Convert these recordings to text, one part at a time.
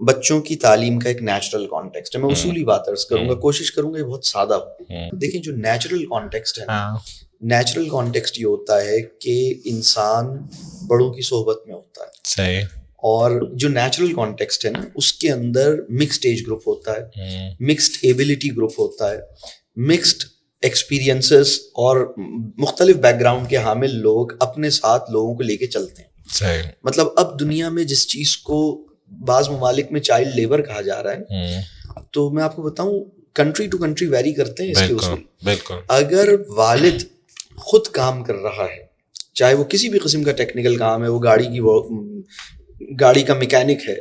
بچوں کی تعلیم کا ایک نیچرل کانٹیکسٹ ہے. میں اصولی بات عرض کروں گا, کوشش کروں گا یہ بہت سادہ ہو. دیکھیں جو نیچرل کانٹیکسٹ ہے نا, نیچرل کانٹیکسٹ یہ ہوتا ہے کہ انسان بڑوں کی صحبت میں ہوتا ہے. صحیح. اور جو نیچرل کانٹیکسٹ ہے نا اس کے اندر مکسڈ ایج گروپ ہوتا ہے, مکسڈ ایبلٹی گروپ ہوتا ہے, مکسڈ ایکسپیرینسز اور مختلف بیک گراؤنڈ کے حامل لوگ اپنے ساتھ لوگوں کو لے کے چلتے ہیں. صحیح. مطلب اب دنیا میں جس چیز کو بعض ممالک میں چائلڈ لیبر کہا جا رہا ہے, تو میں آپ کو بتاؤں کنٹری ٹو کنٹری ویری کرتے ہیں اس کے اصول. بالکل. اگر والد خود کام کر رہا ہے, چاہے وہ کسی بھی قسم کا ٹیکنیکل کام ہے, وہ گاڑی کا میکینک ہے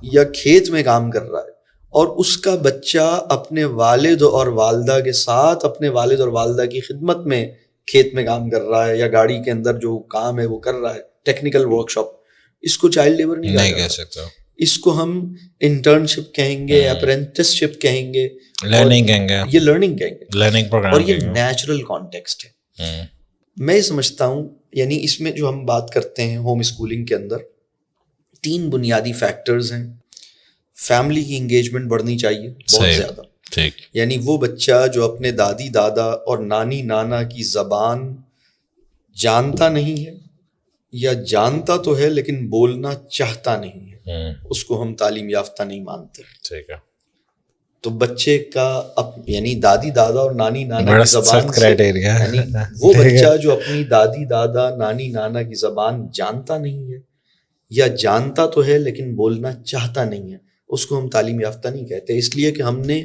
یا کھیت میں کام کر رہا ہے, اور اس کا بچہ اپنے والد اور والدہ کے ساتھ اپنے والد اور والدہ کی خدمت میں کھیت میں کام کر رہا ہے یا گاڑی کے اندر جو کام ہے وہ کر رہا ہے, ٹیکنیکل ورک شاپ, اس کو چائلڈ لیبر نہیں کہہ سکتا. اس کو ہم انٹرنشپ کہیں گے, اپرینٹس شپ کہیں گے, لرننگ کہیں گے, یہ لرننگ کہیں گے, لرننگ پروگرام, اور یہ نیچرل کانٹیکسٹ ہے. میں یہ سمجھتا ہوں یعنی اس میں جو ہم بات کرتے ہیں ہوم اسکولنگ کے اندر 3 بنیادی فیکٹرز ہیں. فیملی کی انگیجمنٹ بڑھنی چاہیے بہت زیادہ. یعنی وہ بچہ جو اپنے دادی دادا اور نانی نانا کی زبان جانتا نہیں ہے یا جانتا تو ہے لیکن بولنا چاہتا نہیں ہے, اس کو ہم تعلیم یافتہ نہیں مانتے. ٹھیک ہے. تو بچے کا یعنی دادی دادا اور نانی نانا کی زبان سے, یعنی وہ بچہ جو اپنی دادی دادا نانی نانا کی زبان جانتا نہیں ہے یا جانتا تو ہے لیکن بولنا چاہتا نہیں ہے, اس کو ہم تعلیم یافتہ نہیں کہتے. اس لیے کہ ہم نے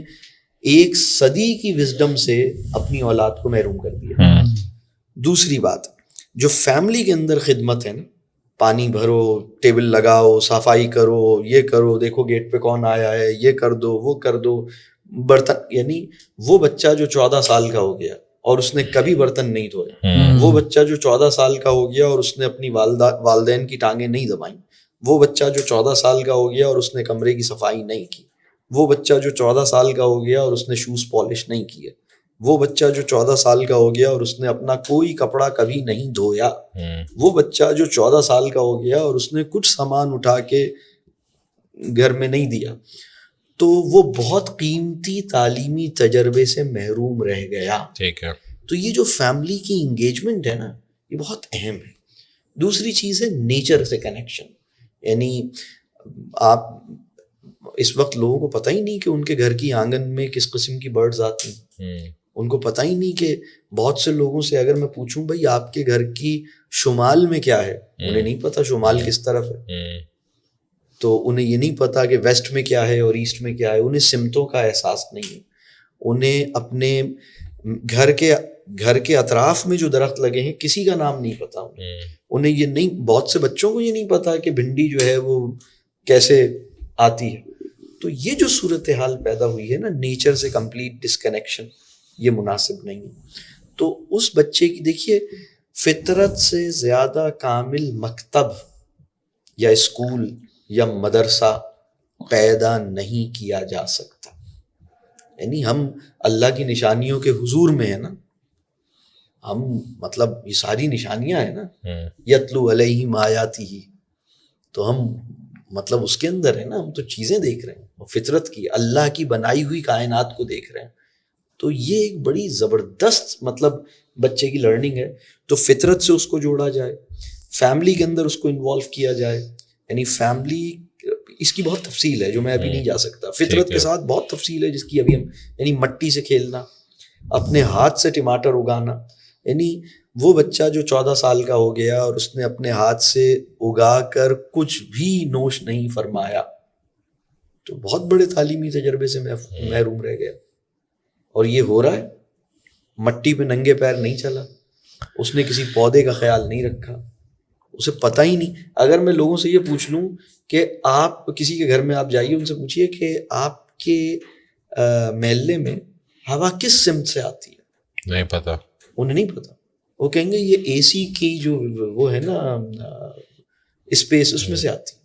1 صدی کی وزڈم سے اپنی اولاد کو محروم کر دیا. دوسری بات, جو فیملی کے اندر خدمت ہے نا, پانی بھرو, ٹیبل لگاؤ, صفائی کرو, یہ کرو, دیکھو گیٹ پہ کون آیا ہے, یہ کر دو, وہ کر دو, برتن, یعنی وہ بچہ جو 14 سال کا ہو گیا اور اس نے کبھی برتن نہیں دھوئے, وہ بچہ جو 14 سال کا ہو گیا اور اس نے اپنی والدین کی ٹانگیں نہیں دبائیں, وہ بچہ جو 14 سال کا ہو گیا اور اس نے کمرے کی صفائی نہیں کی, وہ بچہ جو 14 سال کا ہو گیا اور اس نے شوز پالش نہیں کیے, وہ بچہ جو 14 سال کا ہو گیا اور اس نے اپنا کوئی کپڑا کبھی نہیں دھویا, وہ بچہ جو 14 سال کا ہو گیا اور اس نے کچھ سامان اٹھا کے گھر میں نہیں دیا, تو وہ بہت قیمتی تعلیمی تجربے سے محروم رہ گیا. ٹھیک ہے. تو یہ جو فیملی کی انگیجمنٹ ہے نا, یہ بہت اہم ہے. دوسری چیز ہے نیچر سے کنیکشن. یعنی آپ اس وقت لوگوں کو پتہ ہی نہیں کہ ان کے گھر کی آنگن میں کس قسم کی برڈز آتی ہیں, ان کو پتہ ہی نہیں کہ بہت سے لوگوں سے اگر میں پوچھوں بھائی آپ کے گھر کی شمال میں کیا ہے, انہیں نہیں پتا شمال کس طرف ہے, تو انہیں یہ نہیں پتا کہ ویسٹ میں کیا ہے اور ایسٹ میں کیا ہے, انہیں سمتوں کا احساس نہیں ہے, انہیں اپنے گھر کے اطراف میں جو درخت لگے ہیں کسی کا نام نہیں پتا, انہیں یہ نہیں, بہت سے بچوں کو یہ نہیں پتا کہ بھنڈی جو ہے وہ کیسے آتی ہے. تو یہ جو صورتحال پیدا ہوئی ہے نا, نیچر سے کمپلیٹ ڈسکنیکشن, یہ مناسب نہیں ہے. تو اس بچے کی دیکھیے فطرت سے زیادہ کامل مکتب یا اسکول یا مدرسہ پیدا نہیں کیا جا سکتا. یعنی ہم اللہ کی نشانیوں کے حضور میں ہیں نا, ہم مطلب یہ ساری نشانیاں ہیں نا, یتلو علیہم آیاتہ, تو ہم مطلب اس کے اندر ہے نا, ہم تو چیزیں دیکھ رہے ہیں, فطرت کی اللہ کی بنائی ہوئی کائنات کو دیکھ رہے ہیں. تو یہ ایک بڑی زبردست مطلب بچے کی لرننگ ہے. تو فطرت سے اس کو جوڑا جائے, فیملی کے اندر اس کو انوالو کیا جائے. یعنی فیملی اس کی بہت تفصیل ہے جو میں ابھی نہیں جا سکتا, فطرت کے ساتھ بہت تفصیل ہے جس کی ابھی ہم, یعنی مٹی سے کھیلنا, اپنے ہاتھ سے ٹماٹر اگانا. یعنی وہ بچہ جو 14 سال کا ہو گیا اور اس نے اپنے ہاتھ سے اگا کر کچھ بھی نوش نہیں فرمایا, تو بہت بڑے تعلیمی تجربے سے محروم رہ گیا. اور یہ ہو رہا ہے, مٹی پہ ننگے پیر نہیں چلا, اس نے کسی پودے کا خیال نہیں رکھا, اسے پتہ ہی نہیں. اگر میں لوگوں سے یہ پوچھ لوں کہ آپ کسی کے گھر میں آپ جائیے, ان سے پوچھیے کہ آپ کے محلے میں ہوا کس سمت سے آتی ہے, نہیں پتہ, انہیں نہیں پتا. وہ کہیں گے یہ اے سی کی جو وہ ہے نا اسپیس, اس میں سے آتی,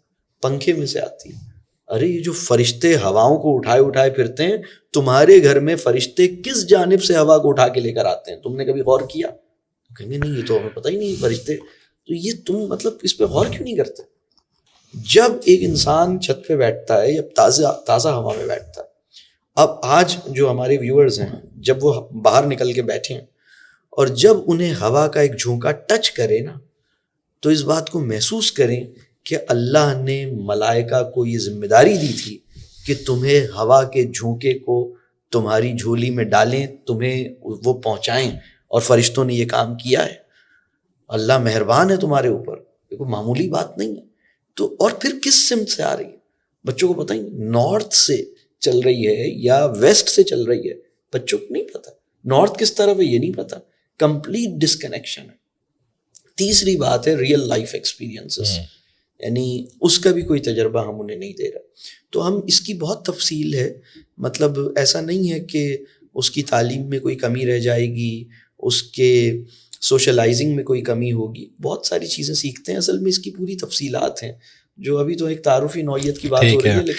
پنکھے میں سے آتی. ارے یہ جو فرشتے ہواؤں کو اٹھائے پھرتے ہیں, تمہارے گھر میں فرشتے کس جانب سے ہوا کو اٹھا کے لے کر آتے ہیں, تم نے کبھی غور کیا؟ کہیں گے نہیں, یہ تو ہمیں پتہ ہی نہیں فرشتے. تو یہ تم مطلب اس پہ غور کیوں نہیں کرتے؟ جب ایک انسان چھت پہ بیٹھتا ہے یا تازہ ہوا میں بیٹھتا ہے، اب آج جو ہمارے ویورز ہیں جب وہ باہر نکل کے بیٹھے ہیں اور جب انہیں ہوا کا ایک جھونکا ٹچ کرے نا، تو اس بات کو محسوس کریں کہ اللہ نے ملائکہ کو یہ ذمہ داری دی تھی کہ تمہیں ہوا کے جھونکے کو تمہاری جھولی میں ڈالیں، تمہیں وہ پہنچائیں، اور فرشتوں نے یہ کام کیا ہے. اللہ مہربان ہے تمہارے اوپر، یہ کوئی معمولی بات نہیں ہے. تو اور پھر کس سمت سے آ رہی ہے بچوں کو پتہ ہی نہیں، نارتھ سے چل رہی ہے یا ویسٹ سے چل رہی ہے، بچوں کو نہیں پتہ. نارتھ کس طرف ہے یہ نہیں پتہ. کمپلیٹ ڈسکنیکشن ہے. تیسری بات ہے ریئل لائف ایکسپیرینسز، یعنی اس کا بھی کوئی تجربہ ہم انہیں نہیں دے رہا. تو ہم اس کی بہت تفصیل ہے، مطلب ایسا نہیں ہے کہ اس کی تعلیم میں کوئی کمی رہ جائے گی، اس کے سوشلائزنگ میں کوئی کمی ہوگی، بہت ساری چیزیں سیکھتے ہیں. اصل میں اس کی پوری تفصیلات ہیں جو ابھی تو ایک تعارفی نوعیت کی بات ہو رہی ہے، لیکن